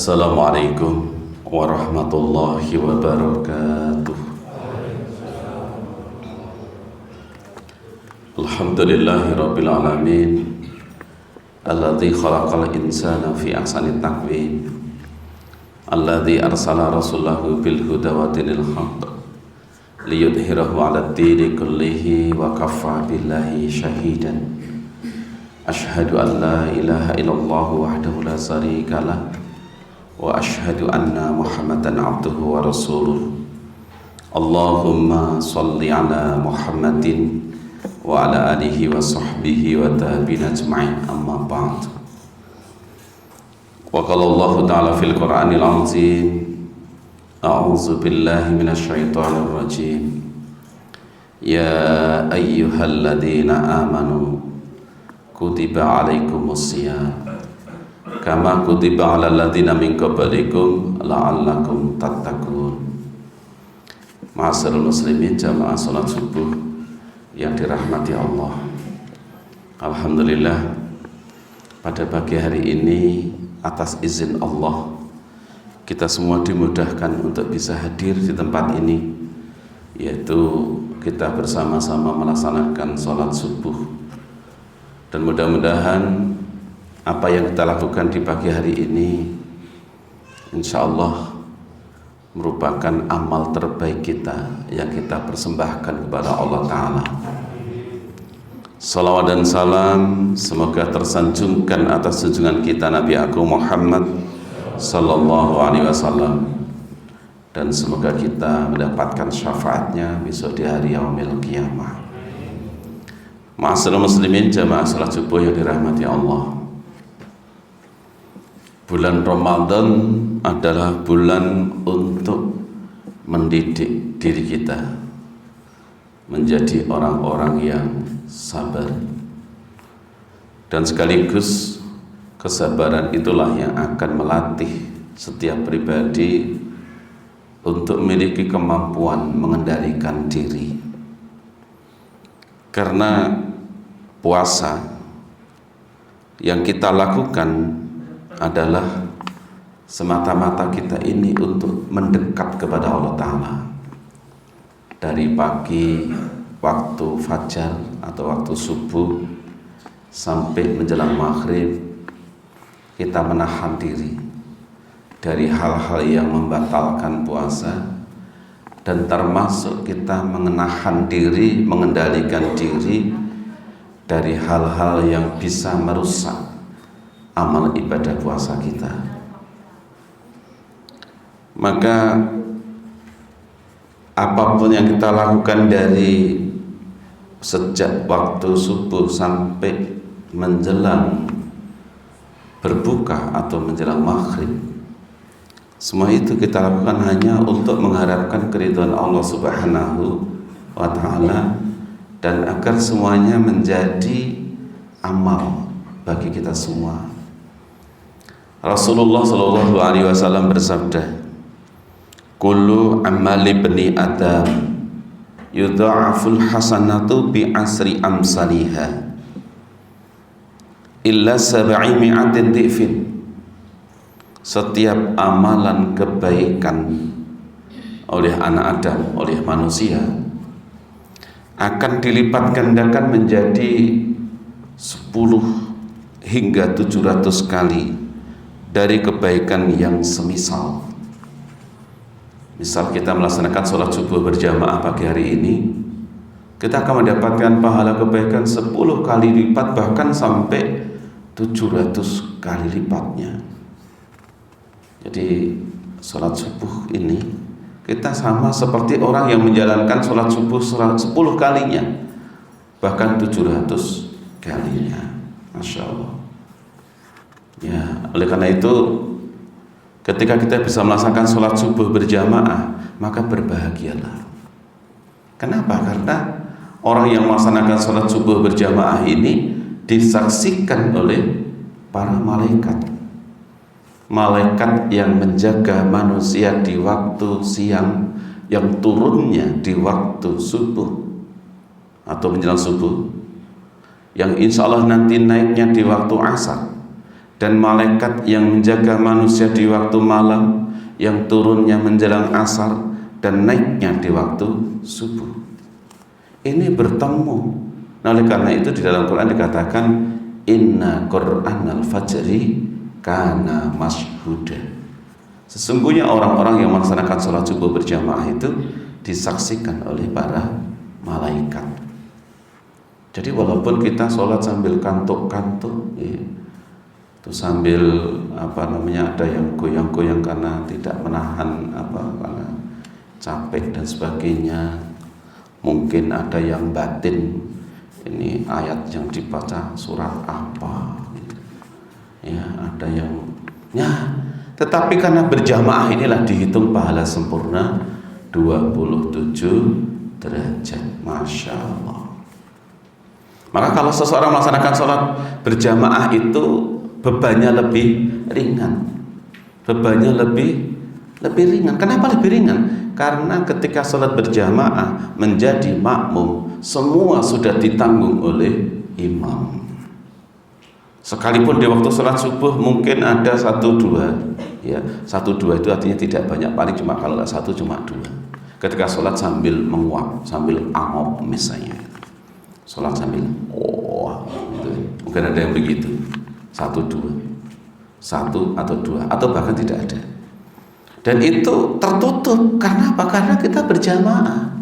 Assalamualaikum warahmatullahi wabarakatuh. Alhamdulillahi rabbil alamin, alladzi khalaqal insana fi ahsani taqwim, alladzi arsala rasulahu bil huda wa dinil haqq liyudhhirahu 'alad dini kullihi wa kaffa billahi shahidan. Asyhadu an la ilaha illallah wahdahu la syarikalah wa asyhadu anna Muhammadan abduhu wa rasuluh. Allahumma sholli ala Muhammadin wa ala alihi wa sahbihi wa tabi'in ajma'in, amma ba'd. Wa qala Allah ta'ala fil Qur'anil azim, a'udzu billahi minasy syaithanir rajim. Ya ayyuhalladzina amanu kutiba alaikumus shiyam kama kutiba alal ladzina min qablikum la'allakum tattaqun. Ma'asyiral muslimin, jamaah salat subuh yang dirahmati Allah. Alhamdulillah, pada pagi hari ini atas izin Allah kita semua dimudahkan untuk bisa hadir di tempat ini, yaitu kita bersama-sama melaksanakan salat subuh. Dan mudah-mudahan apa yang kita lakukan di pagi hari ini insya Allah merupakan amal terbaik kita yang kita persembahkan kepada Allah Ta'ala. Salawat dan salam semoga tersanjungkan atas junjungan kita Nabi Agung Muhammad Sallallahu Alaihi Wasallam, dan semoga kita mendapatkan syafaatnya besok di hari yaumil qiyamah. Ma'asyiral muslimin, jamaah salat subuh yang dirahmati Allah. Bulan Ramadan adalah bulan untuk mendidik diri kita menjadi orang-orang yang sabar, dan sekaligus kesabaran itulah yang akan melatih setiap pribadi untuk memiliki kemampuan mengendalikan diri. Karena puasa yang kita lakukan adalah semata-mata kita ini untuk mendekat kepada Allah Ta'ala. Dari pagi waktu fajar atau waktu subuh sampai menjelang maghrib, kita menahan diri dari hal-hal yang membatalkan puasa, dan termasuk kita menahan diri, mengendalikan diri dari hal-hal yang bisa merusak amal ibadah puasa kita. Maka apapun yang kita lakukan dari sejak waktu subuh sampai menjelang berbuka atau menjelang maghrib, semua itu kita lakukan hanya untuk mengharapkan keridhaan Allah Subhanahu wa Ta'ala, dan agar semuanya menjadi amal bagi kita semua. Rasulullah Shallallahu Alaihi Wasallam bersabda, kullu amali bani adam yudha'aful hasanatu bi asri amsaliha illa sab'i mi'atin dhifin. Setiap amalan kebaikan oleh anak Adam, oleh manusia, akan dilipat gandakan menjadi 10 hingga 700 kali dari kebaikan yang semisal. Misal kita melaksanakan sholat subuh berjamaah pagi hari ini, kita akan mendapatkan pahala kebaikan 10 kali lipat, bahkan sampai 700 kali lipatnya. Jadi sholat subuh ini kita sama seperti orang yang menjalankan sholat subuh 10 kalinya, bahkan 700 kalinya. Masya Allah. Ya, oleh karena itu ketika kita bisa melaksanakan sholat subuh berjamaah, maka berbahagialah. Kenapa? Karena orang yang melaksanakan sholat subuh berjamaah ini disaksikan oleh para malaikat. Malaikat yang menjaga manusia di waktu siang, yang turunnya di waktu subuh atau menjelang subuh, yang insya Allah nanti naiknya di waktu asar, dan malaikat yang menjaga manusia di waktu malam, yang turunnya menjelang asar dan naiknya di waktu subuh. Ini bertemu. Nah, oleh karena itu di dalam Quran dikatakan inna Qur'anal fajri kana mashhuda. Sesungguhnya orang-orang yang melaksanakan sholat subuh berjamaah itu disaksikan oleh para malaikat. Jadi walaupun kita sholat sambil kantuk-kantuk, ya, itu sambil ada yang goyang-goyang karena tidak menahan karena capek dan sebagainya, mungkin ada yang batin, ini ayat yang dibaca surat apa gitu. Ya, ada yang tetapi karena berjamaah inilah dihitung pahala sempurna 27 derajat. Masya Allah. Maka kalau seseorang melaksanakan sholat berjamaah itu bebannya lebih ringan. Bebannya lebih ringan. Kenapa lebih ringan? Karena ketika sholat berjamaah menjadi makmum, semua sudah ditanggung oleh imam. Sekalipun di waktu sholat subuh mungkin ada 1-2, ya 1-2 itu artinya tidak banyak, paling cuma kalau nggak 1 cuma 2. Ketika sholat sambil menguap, sambil angop misalnya, sholat sambil gitu. Mungkin ada yang begitu, 1-2, 1 atau 2 atau bahkan tidak ada. Dan itu tertutup karena apa? Karena kita berjamaah.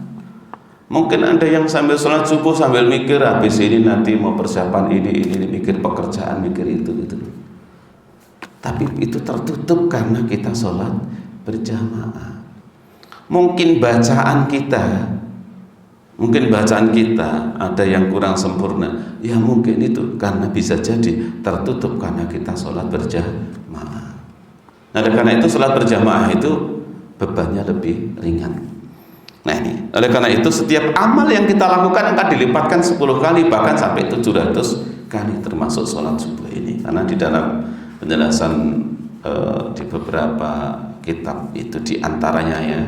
Mungkin ada yang sambil sholat subuh sambil mikir habis ini nanti mau persiapan ini mikir pekerjaan, mikir itu gitu. Tapi itu tertutup karena kita sholat berjamaah. Mungkin bacaan kita ada yang kurang sempurna. Ya mungkin itu karena bisa jadi tertutup karena kita sholat berjamaah. Nah, karena itu sholat berjamaah itu bebannya lebih ringan. Nah ini, oleh karena itu setiap amal yang kita lakukan akan dilipatkan 10 kali bahkan sampai 700 kali termasuk sholat subuh ini. Karena di dalam penjelasan di beberapa kitab itu diantaranya ya,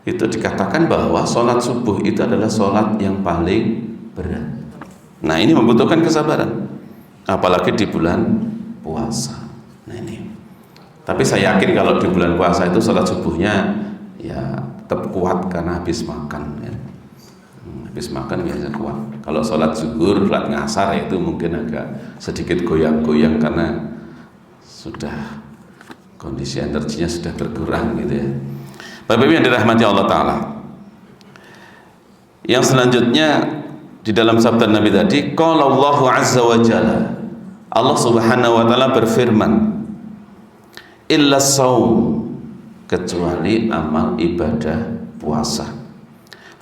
itu dikatakan bahwa sholat subuh itu adalah sholat yang paling berat. Nah ini membutuhkan kesabaran, apalagi di bulan puasa. Nah ini, tapi saya yakin kalau di bulan puasa itu sholat subuhnya ya tetap kuat karena habis makan ya. Habis makan biasa kuat. Kalau sholat zuhur, sholat ngasar itu mungkin agak sedikit goyang-goyang karena sudah kondisi energinya sudah berkurang gitu ya. Bapak Ibu yang dirahmati Allah Ta'ala, yang selanjutnya di dalam sabda Nabi tadi, qala Allahu azza wa jalla, Allah Subhanahu wa Ta'ala berfirman, illa shaum, kecuali amal ibadah puasa,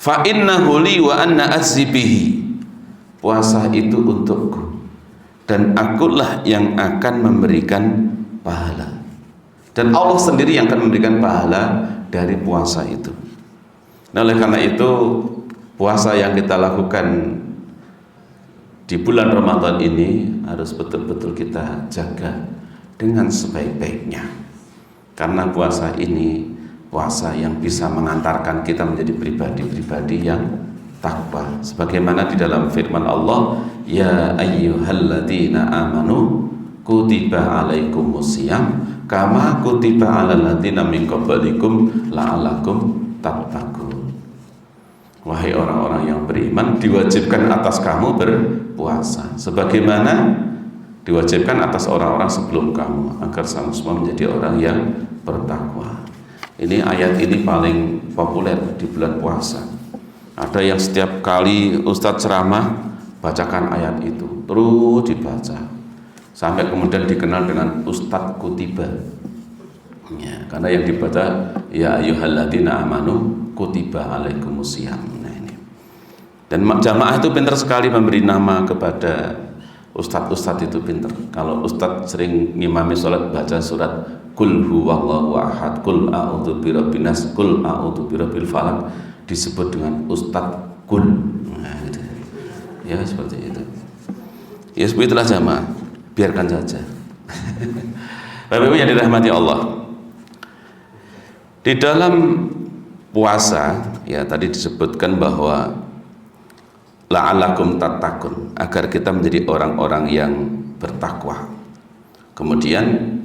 fa innahu li wa anna azzibihi, puasa itu untukku dan akulah yang akan memberikan pahala, dan Allah sendiri yang akan memberikan pahala dari puasa itu. Nah, oleh karena itu puasa yang kita lakukan di bulan Ramadan ini harus betul-betul kita jaga dengan sebaik-baiknya. Karena puasa ini puasa yang bisa mengantarkan kita menjadi pribadi-pribadi yang takwa. Sebagaimana di dalam firman Allah, ya ayyuhalladzina amanu kutiba alaikumusiyam kama kutiba alal ladzina min qablikum la'allakum tattaqun. Wahai orang-orang yang beriman, diwajibkan atas kamu berpuasa sebagaimana diwajibkan atas orang-orang sebelum kamu, agar kamu semua menjadi orang yang bertakwa. Ini ayat ini paling populer di bulan puasa. Ada yang setiap kali Ustadz ceramah bacakan ayat itu, terus dibaca sampai kemudian dikenal dengan Ustadz Kutiba ya, karena yang dibaca ya ayyuhalladzina amanu kutiba alaikumusiyam. Nah ini, dan jamaah itu pintar sekali memberi nama kepada Ustadz itu pinter. Kalau Ustadz sering ngimami sholat baca surat Qul huwallahu ahad, Qul a'udzu birabbin nas, Qul a'udzu birabbil falaq, disebut dengan Ustadz Qul. Nah, gitu. Ya seperti itu. Ya seperti itulah jamaah. Biarkan saja. Bapak Ibu yang dirahmati Allah, di dalam puasa ya tadi disebutkan bahwa la'alakum tattaqun, agar kita menjadi orang-orang yang bertakwa. Kemudian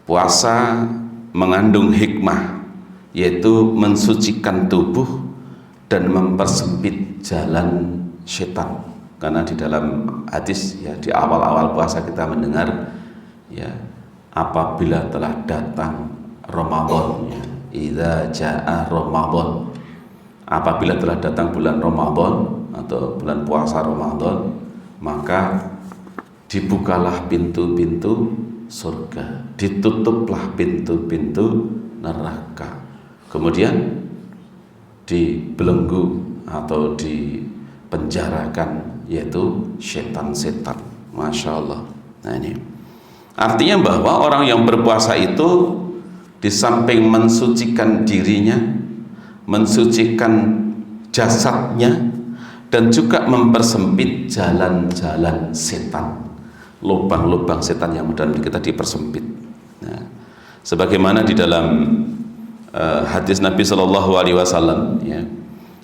puasa mengandung hikmah, yaitu mensucikan tubuh dan mempersempit jalan setan. Karena di dalam hadis ya, di awal-awal puasa kita mendengar ya, apabila telah datang Ramadan ya, idza jaa Ramadan, apabila telah datang bulan Ramadan atau bulan puasa Ramadan, maka dibukalah pintu-pintu surga, ditutuplah pintu-pintu neraka, kemudian dibelenggu atau dipenjarakan yaitu setan-setan. Masya Allah. Nah ini artinya bahwa orang yang berpuasa itu di samping mensucikan dirinya, mensucikan jasadnya, dan juga mempersempit jalan-jalan setan, lubang-lubang setan yang mudah kita dipersempit. Nah, sebagaimana di dalam hadis Nabi Shallallahu Alaihi Wasallam,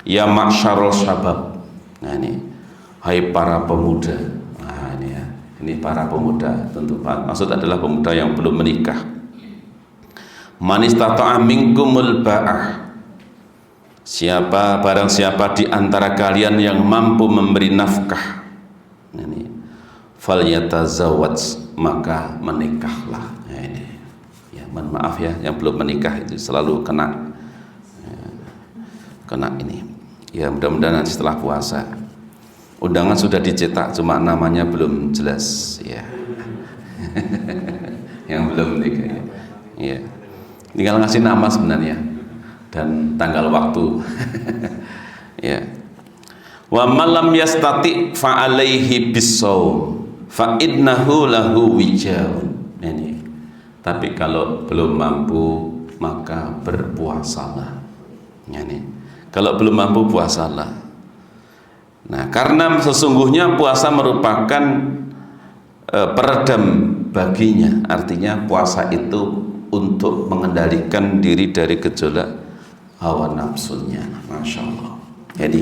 ya ma'syarul syabab. Nah ini, hai para pemuda. Nah ini ya, ini para pemuda, tentu maksud adalah pemuda yang belum menikah. Man istata'a minkumul ba'ah. Barang siapa di antara kalian yang mampu memberi nafkah, ini falyatazawwaj, maka menikahlah. Nah, ini ya, maaf ya, yang belum menikah itu selalu kena ini. Ya mudah-mudahan nanti setelah puasa undangan sudah dicetak, cuma namanya belum jelas ya. Yang belum menikah ya. Tinggal ngasih nama sebenarnya dan tanggal waktu. Ya. Wa malam yastati fa alaihi bisawm fa innahu lahu wijaun. Ini. Tapi kalau belum mampu maka berpuasalah. Ini. Kalau belum mampu puasalah. Nah, karena sesungguhnya puasa merupakan peredam baginya. Artinya puasa itu untuk mengendalikan diri dari gejolak hawa nafsunya. Masya Allah. Jadi,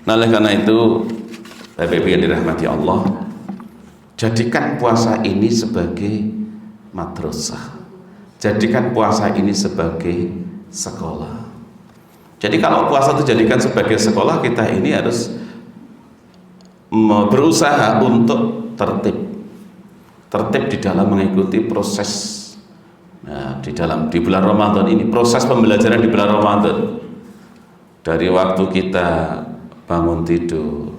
oleh karena itu, Bapak Ibu yang dirahmati Allah, jadikan puasa ini sebagai madrasah. Jadikan puasa ini sebagai sekolah. Jadi kalau puasa itu jadikan sebagai sekolah, kita ini harus berusaha untuk tertib di dalam mengikuti proses. Nah, di bulan Ramadan ini, proses pembelajaran di bulan Ramadan, dari waktu kita bangun tidur,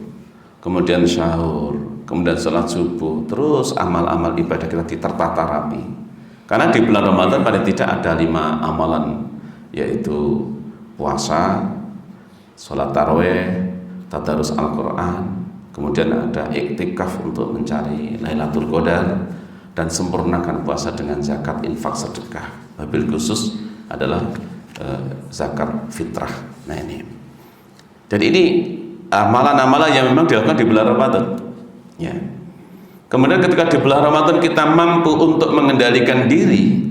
kemudian sahur, kemudian sholat subuh, terus amal-amal ibadah kita tertata rapi. Karena di bulan Ramadan paling tidak ada 5 amalan, yaitu puasa, sholat taraweh, tadarus Al-Quran, kemudian ada iktikaf untuk mencari Lailatul Qadar, dan sempurnakan puasa dengan zakat, infak, sedekah. Wabil khusus adalah zakat fitrah. Nah ini. Jadi ini amalan-amalan yang memang dilakukan di bulan Ramadan. Ya. Kemudian ketika di bulan Ramadan kita mampu untuk mengendalikan diri,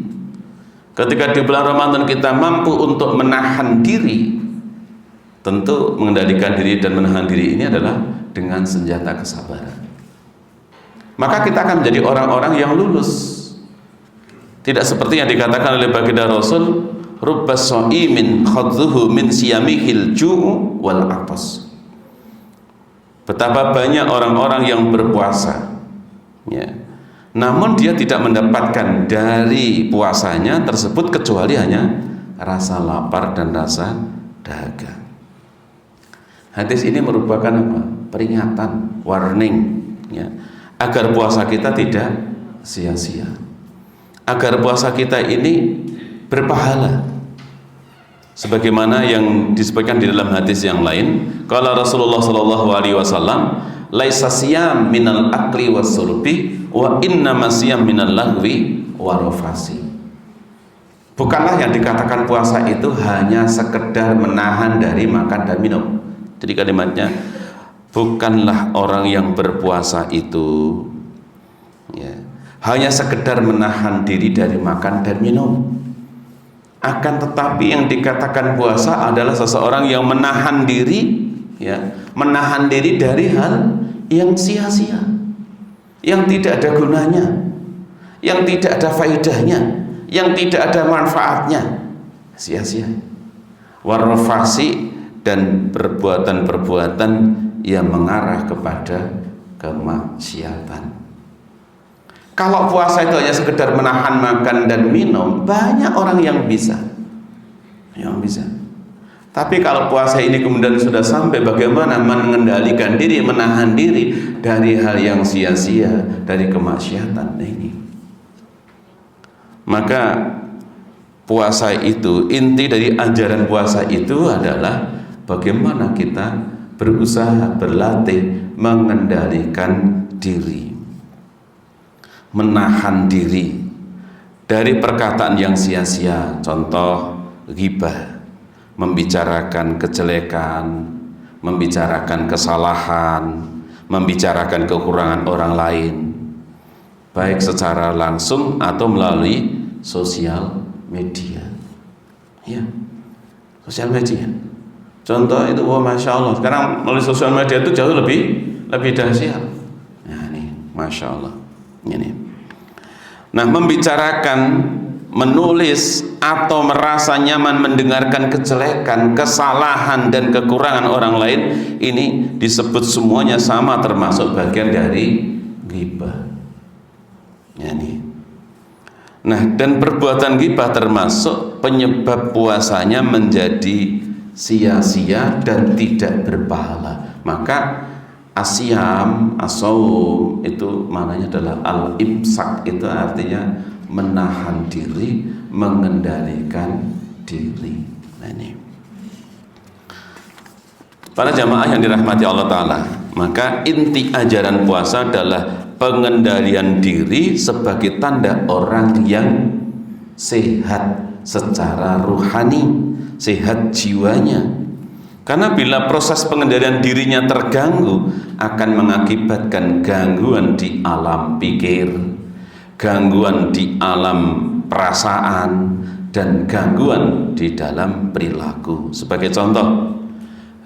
ketika di bulan Ramadan kita mampu untuk menahan diri, tentu mengendalikan diri dan menahan diri ini adalah dengan senjata kesabaran. Maka kita akan menjadi orang-orang yang lulus. Tidak seperti yang dikatakan oleh baginda Rasul, rubbas shaimin khadzuhu min siyamihil ju'u wal atas. Betapa banyak orang-orang yang berpuasa, ya, namun dia tidak mendapatkan dari puasanya tersebut kecuali hanya rasa lapar dan rasa dahaga. Hadis ini merupakan apa? Peringatan, warning, ya, agar puasa kita tidak sia-sia, agar puasa kita ini berpahala, sebagaimana yang disebutkan di dalam hadis yang lain. Kalau Rasulullah Shallallahu Alaihi Wasallam, laisa siyam minal akli wasurbi wa innama siyam minal lahwi warofasi. Bukanlah yang dikatakan puasa itu hanya sekedar menahan dari makan dan minum. Jadi kalimatnya, bukanlah orang yang berpuasa itu ya, hanya sekedar menahan diri dari makan dan minum. Akan tetapi yang dikatakan puasa adalah seseorang yang menahan diri, ya, menahan diri dari hal yang sia-sia, yang tidak ada gunanya. yang tidak ada faedahnya, yang tidak ada manfaatnya, sia-sia. Warrafasi, dan perbuatan-perbuatan yang mengarah kepada kemaksiatan. Kalau puasa itu hanya sekedar menahan makan dan minum, banyak orang yang bisa. Tapi kalau puasa ini kemudian sudah sampai bagaimana mengendalikan diri, menahan diri dari hal yang sia-sia, dari kemaksiatan ini. Maka puasa itu, inti dari ajaran puasa itu adalah bagaimana kita berusaha, berlatih mengendalikan diri, menahan diri dari perkataan yang sia-sia. Contoh, ghibah, membicarakan kejelekan, membicarakan kesalahan, membicarakan kekurangan orang lain, baik secara langsung atau melalui sosial media. Ya, sosial media. Contoh itu, masya Allah, sekarang melalui sosial media itu jauh lebih dahsyat. Nah, ini, masya Allah. Ini. Nah, membicarakan, menulis atau merasa nyaman mendengarkan kejelekan, kesalahan dan kekurangan orang lain, ini disebut semuanya sama, termasuk bagian dari ghibah. Ini. Nah, dan perbuatan ghibah termasuk penyebab puasanya menjadi sia-sia dan tidak berpahala. Maka asyam, as-shaum itu maknanya adalah al-imsak, itu artinya menahan diri, mengendalikan diri. Nah, ini. Para jamaah yang dirahmati Allah Ta'ala, maka inti ajaran puasa adalah pengendalian diri sebagai tanda orang yang sehat secara ruhani, sehat jiwanya. Karena bila proses pengendalian dirinya terganggu, akan mengakibatkan gangguan di alam pikir, gangguan di alam perasaan, dan gangguan di dalam perilaku. Sebagai contoh,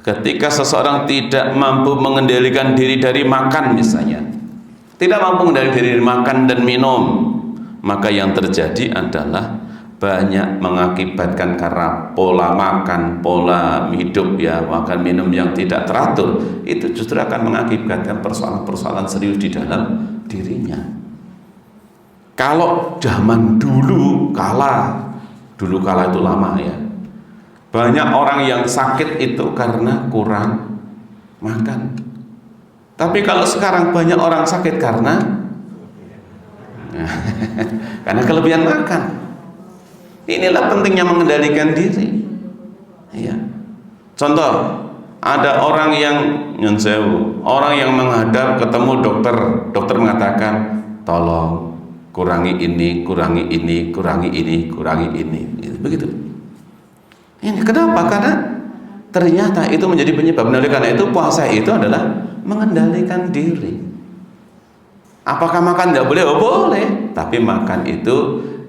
ketika seseorang tidak mampu mengendalikan diri dari makan misalnya, tidak mampu mengendalikan diri dari makan dan minum, maka yang terjadi adalah banyak mengakibatkan karena pola makan, pola hidup, ya, makan minum yang tidak teratur, itu justru akan mengakibatkan persoalan-persoalan serius di dalam dirinya. Kalau zaman dulu kala itu lama ya, banyak orang yang sakit itu karena kurang makan. Tapi kalau sekarang banyak orang sakit karena kelebihan makan. Inilah pentingnya mengendalikan diri. Ya. Contoh, ada orang yang orang yang menghadap ketemu dokter, dokter mengatakan, tolong kurangi ini, kurangi ini, kurangi ini, kurangi ini. Begitu. Ini kenapa? Karena ternyata itu menjadi penyebab. Oleh karena itu puasa itu adalah mengendalikan diri. Apakah makan tidak boleh? Oh, boleh. Tapi makan itu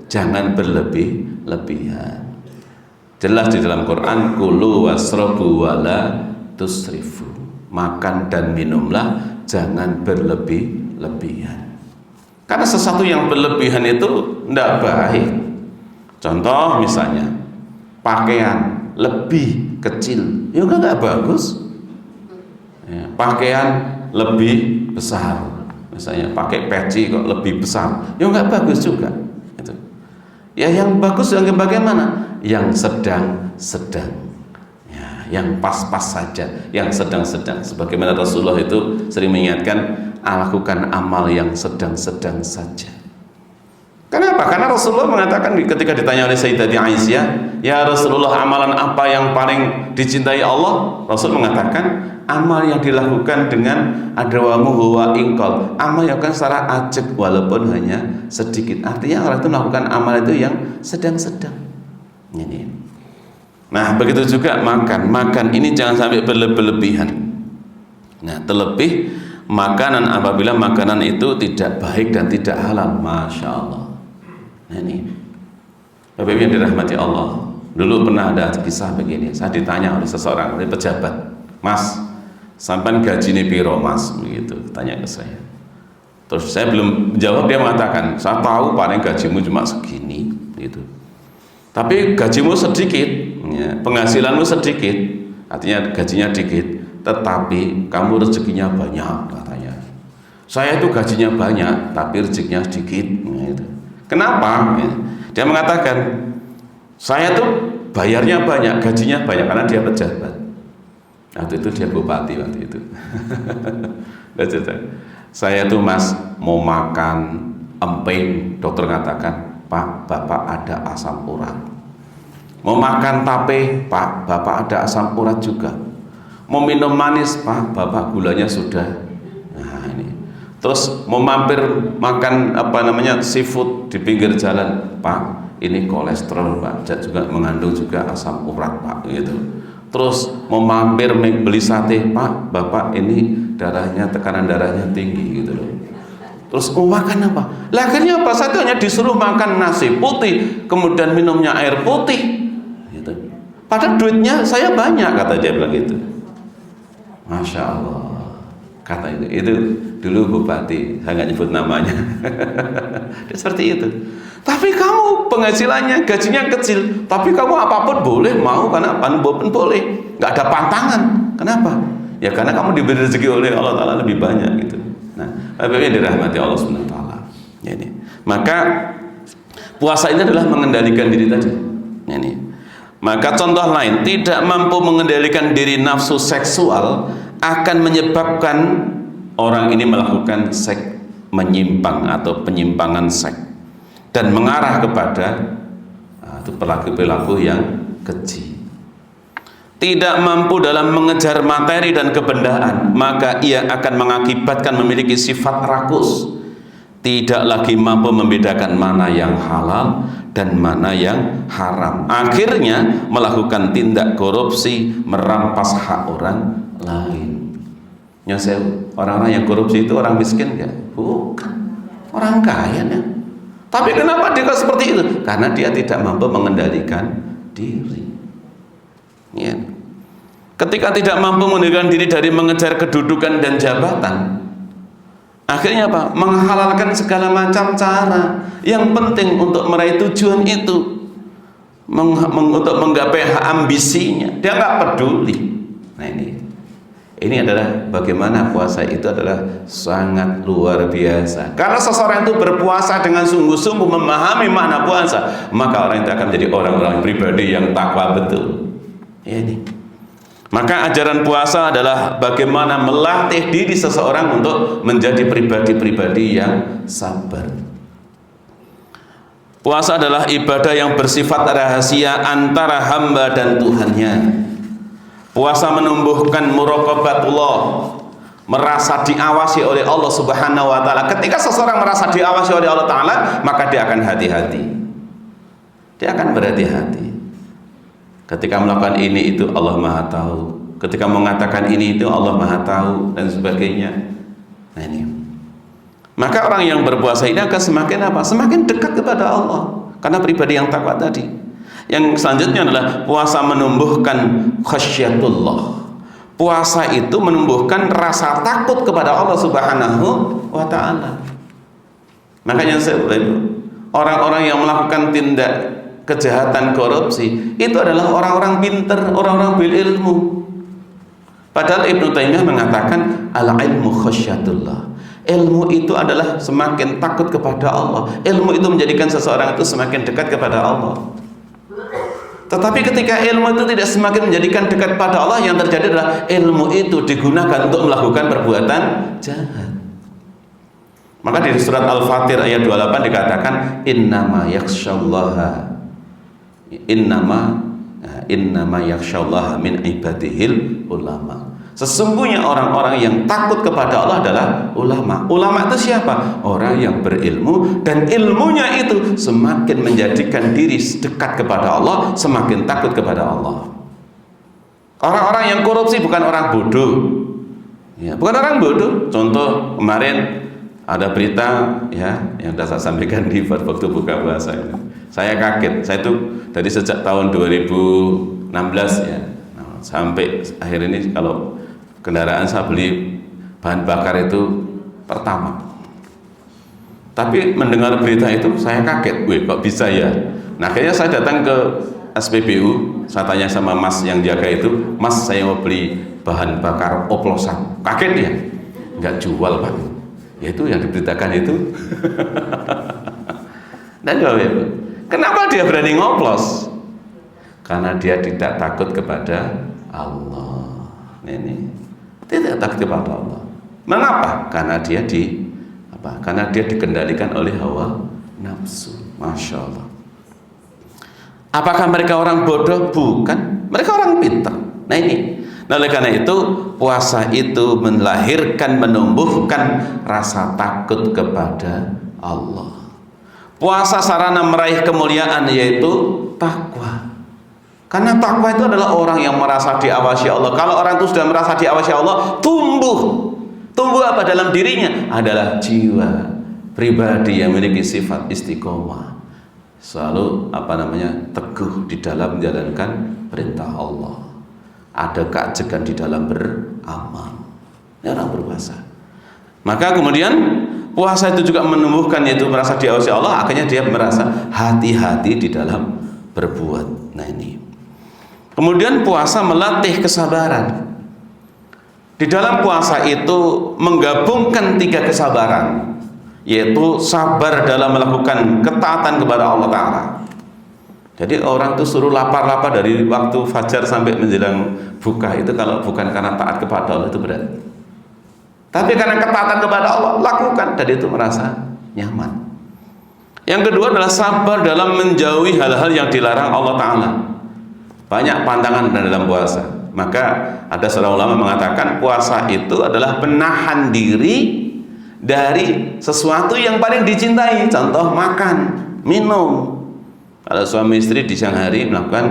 jangan berlebih-lebihan. Jelas di dalam Quran, kulu wasrobu wala tusrifu. Makan dan minumlah, jangan berlebih-lebihan. Karena sesuatu yang berlebihan itu tidak baik. Contoh misalnya, pakaian lebih kecil, ya enggak bagus. Ya, pakaian lebih besar, misalnya pakai peci kok lebih besar, ya enggak bagus juga. Itu. Ya yang bagus yang bagaimana? Yang sedang-sedang, ya, yang pas-pas saja, yang sedang-sedang. Sebagaimana Rasulullah itu sering mengingatkan, lakukan amal yang sedang-sedang saja. Kenapa? Karena Rasulullah mengatakan ketika ditanya oleh Sayyidatina Aisyah, ya Rasulullah, amalan apa yang paling dicintai Allah? Rasul mengatakan, amal yang dilakukan dengan adwamuhu wa ingkol, amal yang dilakukan secara ajak walaupun hanya sedikit. Artinya orang itu melakukan amal itu yang sedang-sedang. Ini. Nah, begitu juga makan ini jangan sampai berlebihan. Nah, terlebih makanan apabila makanan itu tidak baik dan tidak halal, masya Allah. Nah, ini Bapak Ibu yang dirahmati Allah, dulu pernah ada kisah begini. Saya ditanya oleh seseorang, oleh pejabat, Mas, sampai gaji ini piro Mas, begitu tanya ke saya. Terus saya belum menjawab, dia mengatakan, saya tahu paling gajimu cuma segini gitu. Tapi gajimu sedikit, ya, penghasilanmu sedikit, artinya gajinya dikit, tetapi kamu rezekinya banyak katanya. Saya itu gajinya banyak, tapi rezekinya sedikit. Gitu. Kenapa? Ya. Dia mengatakan, saya tuh bayarnya banyak, gajinya banyak karena dia pejabat. Waktu itu dia bupati waktu itu. Saya tuh Mas mau makan emping, dokter katakan, Pak, Bapak ada asam urat. Mau makan tape, Pak, Bapak ada asam urat juga. Mau minum manis, Pak, Bapak gulanya sudah. Nah ini. Terus mau mampir makan seafood di pinggir jalan, Pak, ini kolesterol, Pak, juga mengandung juga asam urat, Pak, gitu. Terus mau mampir beli sate, Pak, Bapak ini tekanan darahnya tinggi gitu loh. Terus mau makan apa? Lah akhirnya apa? Saya hanya disuruh makan nasi putih, kemudian minumnya air putih gitu. Padahal duitnya saya banyak, kata dia bilang gitu. Masya Allah, kata itu dulu bupati, saya nggak nyebut namanya. Dia seperti itu. Tapi kamu penghasilannya, gajinya kecil, tapi kamu apapun boleh, mau karena apapun boleh, nggak ada pantangan. Kenapa? Ya karena kamu diberi rezeki oleh Allah Ta'ala lebih banyak gitu. Nah, yang dirahmati Allah Subhanahu Wa Ta'ala. Ini. Maka puasa ini adalah mengendalikan diri tadi. Ini. Maka contoh lain, tidak mampu mengendalikan diri nafsu seksual akan menyebabkan orang ini melakukan seks menyimpang atau penyimpangan seks dan mengarah kepada perilaku yang keji. Tidak mampu dalam mengejar materi dan kebendaan, maka ia akan mengakibatkan memiliki sifat rakus, tidak lagi mampu membedakan mana yang halal dan mana yang haram. Akhirnya melakukan tindak korupsi, merampas hak orang lain. Nyosel, orang-orang yang korupsi itu orang miskin enggak? Bukan, orang kaya ya. Tapi kenapa dia seperti itu? Karena dia tidak mampu mengendalikan diri. Ya. Ketika tidak mampu mengendalikan diri dari mengejar kedudukan dan jabatan, akhirnya apa? Menghalalkan segala macam cara. Yang penting untuk meraih tujuan itu, untuk menggapai ambisinya, dia nggak peduli. Nah ini adalah bagaimana puasa itu adalah sangat luar biasa. Kalau seseorang itu berpuasa dengan sungguh-sungguh memahami makna puasa, maka orang itu akan menjadi orang-orang pribadi yang takwa betul. Ini. Maka ajaran puasa adalah bagaimana melatih diri seseorang untuk menjadi pribadi-pribadi yang sabar. Puasa adalah ibadah yang bersifat rahasia antara hamba dan Tuhannya. Puasa menumbuhkan muraqabatullah, merasa diawasi oleh Allah Subhanahu wa Ta'ala. Ketika seseorang merasa diawasi oleh Allah Ta'ala, maka dia akan hati-hati. Dia akan berhati-hati. Ketika melakukan ini itu Allah Maha Tahu. Ketika mengatakan ini itu Allah Maha Tahu dan sebagainya. Nah ini. Maka orang yang berpuasa ini akan semakin apa? Semakin dekat kepada Allah. Karena pribadi yang takwa tadi. Yang selanjutnya adalah puasa menumbuhkan khasyatullah. Puasa itu menumbuhkan rasa takut kepada Allah Subhanahu wa Ta'ala. Makanya orang-orang yang melakukan tindak kejahatan korupsi itu adalah orang-orang pintar, orang-orang berilmu. Padahal Ibnu Taimiyah mengatakan al-ilmu khasyatullah. Ilmu itu adalah semakin takut kepada Allah. Ilmu itu menjadikan seseorang itu semakin dekat kepada Allah. Tetapi ketika ilmu itu tidak semakin menjadikan dekat pada Allah, yang terjadi adalah ilmu itu digunakan untuk melakukan perbuatan jahat. Maka di surat Al-Fatir ayat 28 dikatakan innama yakhsyallaha yakhsyallaha min ibadihil ulama. Sesungguhnya orang-orang yang takut kepada Allah adalah ulama. Ulama itu siapa? Orang yang berilmu, dan ilmunya itu semakin menjadikan diri dekat kepada Allah, semakin takut kepada Allah. Orang-orang yang korupsi bukan orang bodoh, ya, bukan orang bodoh. Contoh kemarin ada berita ya yang sudah saya sampaikan di waktu buka puasa ini. Saya kaget. Saya itu dari sejak tahun 2016 ya sampai akhir ini, kalau kendaraan saya beli bahan bakar itu pertama Tapi mendengar berita itu saya kaget, wih kok bisa ya. Nah akhirnya saya datang ke SPBU, saya tanya sama mas yang jaga itu, mas saya mau beli bahan bakar oplosan. Kaget dia, nggak jual pak. Ya itu yang diberitakan itu. Dan kenapa dia berani ngoplos? Karena dia tidak takut kepada Allah. Ini tidak takut kepada Allah. Mengapa? Karena dia karena dia dikendalikan oleh hawa nafsu. Masya Allah. Apakah mereka orang bodoh? Bukan. Mereka orang pintar. Nah ini. Nah oleh karena itu puasa itu melahirkan, menumbuhkan rasa takut kepada Allah. Puasa sarana meraih kemuliaan yaitu takwa. Karena takwa itu adalah orang yang merasa diawasi Allah. Kalau orang itu sudah merasa diawasi Allah, tumbuh apa dalam dirinya? Adalah jiwa pribadi yang memiliki sifat istiqomah, selalu teguh di dalam menjalankan perintah Allah, ada keajegan di dalam beramal. Ini orang berpuasa. Maka kemudian puasa itu juga menumbuhkan, yaitu merasa diawasi Allah. Akhirnya dia merasa hati-hati di dalam berbuat. Nah ini. Kemudian puasa melatih kesabaran. Di dalam puasa itu menggabungkan 3 kesabaran, yaitu sabar dalam melakukan ketaatan kepada Allah Ta'ala. Jadi orang itu suruh lapar-lapar dari waktu fajar sampai menjelang buka, itu kalau bukan karena taat kepada Allah itu berat. Tapi karena ketaatan kepada Allah, lakukan, dan itu merasa nyaman. Yang kedua adalah sabar dalam menjauhi hal-hal yang dilarang Allah Ta'ala. Banyak pantangan dalam puasa. Maka ada seorang ulama mengatakan puasa itu adalah menahan diri dari sesuatu yang paling dicintai. Contoh makan, minum. Kalau suami istri di siang hari melakukan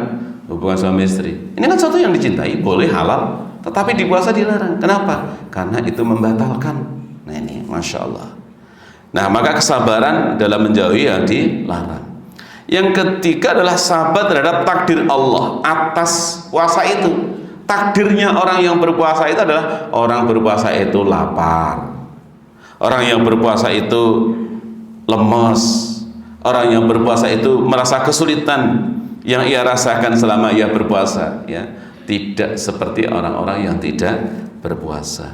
hubungan suami istri, ini kan sesuatu yang dicintai, boleh, halal, tetapi di puasa dilarang. Kenapa? Karena itu membatalkan. Nah ini, Masya Allah. Nah maka kesabaran dalam menjauhi yang dilarang. Yang ketiga adalah sabar terhadap takdir Allah atas puasa itu. Takdirnya orang yang berpuasa itu adalah orang berpuasa itu lapar, orang yang berpuasa itu lemas, orang yang berpuasa itu merasa kesulitan yang ia rasakan selama ia berpuasa, ya, tidak seperti orang-orang yang tidak berpuasa.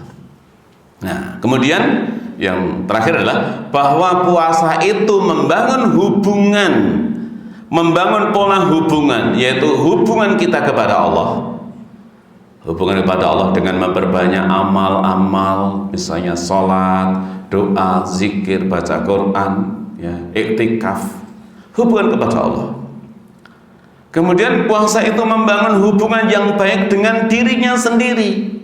Nah, kemudian yang terakhir adalah bahwa puasa itu membangun hubungan, membangun pola hubungan, yaitu hubungan kita kepada Allah. Hubungan kepada Allah dengan memperbanyak amal-amal, misalnya sholat, doa, zikir, baca Quran, ya, iktikaf, hubungan kepada Allah. Kemudian puasa itu membangun hubungan yang baik dengan dirinya sendiri.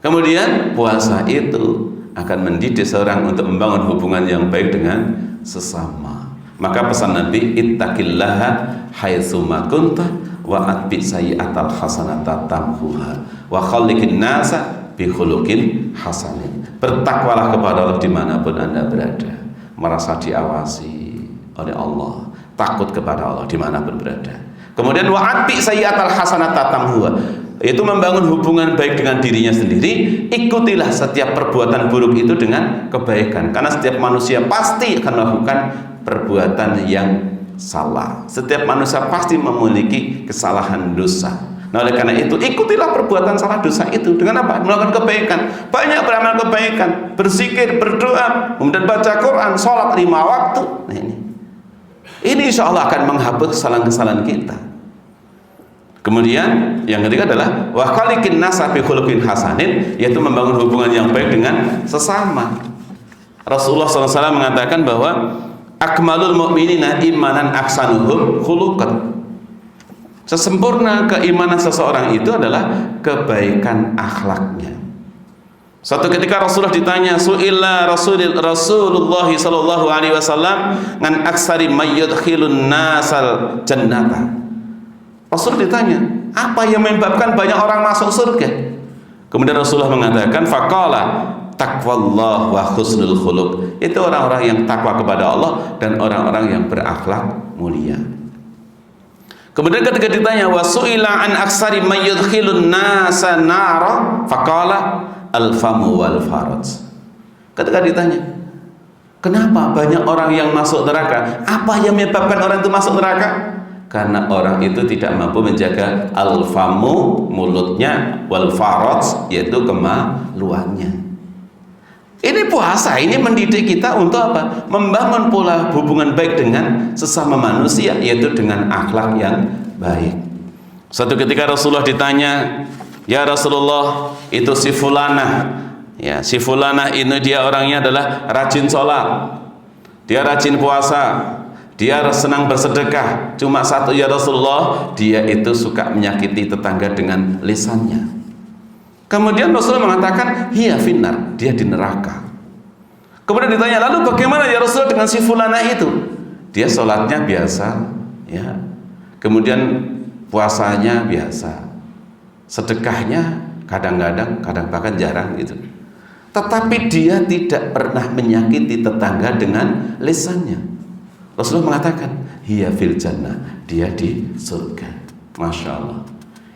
Kemudian puasa itu akan mendidik seorang untuk membangun hubungan yang baik dengan sesama. Maka pesan Nabi, ittaqillaha haitsuma kunta wa atbi sayyi'atal hasanata tamhuha wa khalliqin nasa bi khuluqin hasanin. Bertakwalah kepada Allah dimanapun Anda berada, merasa diawasi oleh Allah, takut kepada Allah dimanapun berada. Kemudian wa atbi sayyi'atal hasanata tamhuha, itu membangun hubungan baik dengan dirinya sendiri. Ikutilah setiap perbuatan buruk itu dengan kebaikan, karena setiap manusia pasti akan melakukan perbuatan yang salah. Setiap manusia pasti memiliki kesalahan dosa. Nah oleh karena itu ikutilah perbuatan salah dosa itu dengan apa? Melakukan kebaikan. Banyak beramal kebaikan, berzikir, berdoa, kemudian baca Quran, sholat 5 waktu. Nah ini insya Allah akan menghapus kesalahan-kesalahan kita. Kemudian yang ketiga adalah wa khaliqin nasa bi khuluqin hasanin, yaitu membangun hubungan yang baik dengan sesama. Rasulullah SAW mengatakan bahwa akmalul mu'minina imanan aksanuhum khuluqan. Sesempurna keimanan seseorang itu adalah kebaikan akhlaknya. Suatu ketika Rasulullah ditanya, su'ila Rasulullah sallallahu alaihi wasallam ngan aksari mayyudkhilun nasal jannata. Rasul ditanya, apa yang menyebabkan banyak orang masuk surga? Kemudian Rasulullah mengatakan, faqala taqwallah wa husnul khuluq. Itu orang-orang yang takwa kepada Allah dan orang-orang yang berakhlak mulia. Kemudian ketika ditanya wasu'ila an aksari mayyudkhilun nasa nara faqala al-famu wal faraj. Ketika ditanya Kenapa banyak orang yang masuk neraka? Apa yang menyebabkan orang itu masuk neraka? Karena orang itu tidak mampu menjaga al-famu, mulutnya, wal faraj, yaitu kemaluannya. Ini puasa, ini mendidik kita untuk apa? Membangun pola hubungan baik dengan sesama manusia, yaitu dengan akhlak yang baik. Suatu ketika Rasulullah ditanya, ya Rasulullah, itu si fulanah, ya, si fulanah ini dia orangnya adalah rajin sholat, dia rajin puasa, dia senang bersedekah. Cuma satu, ya Rasulullah, dia itu suka menyakiti tetangga dengan lisannya. Kemudian Rasulullah mengatakan, hiya finnar, dia di neraka. Kemudian ditanya, lalu bagaimana ya Rasulullah dengan si fulanah itu? Dia sholatnya biasa, ya, kemudian puasanya biasa, sedekahnya kadang-kadang, kadang bahkan jarang gitu. Tetapi dia tidak pernah menyakiti tetangga dengan lisannya. Rasulullah mengatakan, hiya fil jannah, dia di surga. Masya Allah.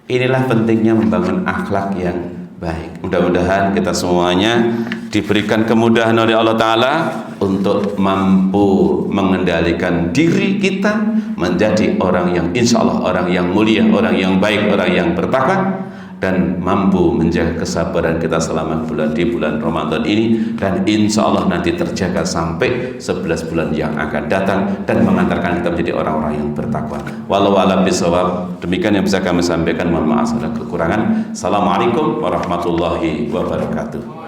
Inilah pentingnya membangun akhlak yang baik. Mudah-mudahan kita semuanya diberikan kemudahan oleh Allah Ta'ala untuk mampu mengendalikan diri kita menjadi orang yang insya Allah orang yang mulia, orang yang baik, orang yang bertakwa, dan mampu menjaga kesabaran kita selama di bulan Ramadan ini, dan insya Allah nanti terjaga sampai 11 bulan yang akan datang, dan mengantarkan kita menjadi orang-orang yang bertakwa. Wallahu a'lam bishawab. Demikian yang bisa kami sampaikan, mohon maaf segala kekurangan. Assalamualaikum warahmatullahi wabarakatuh.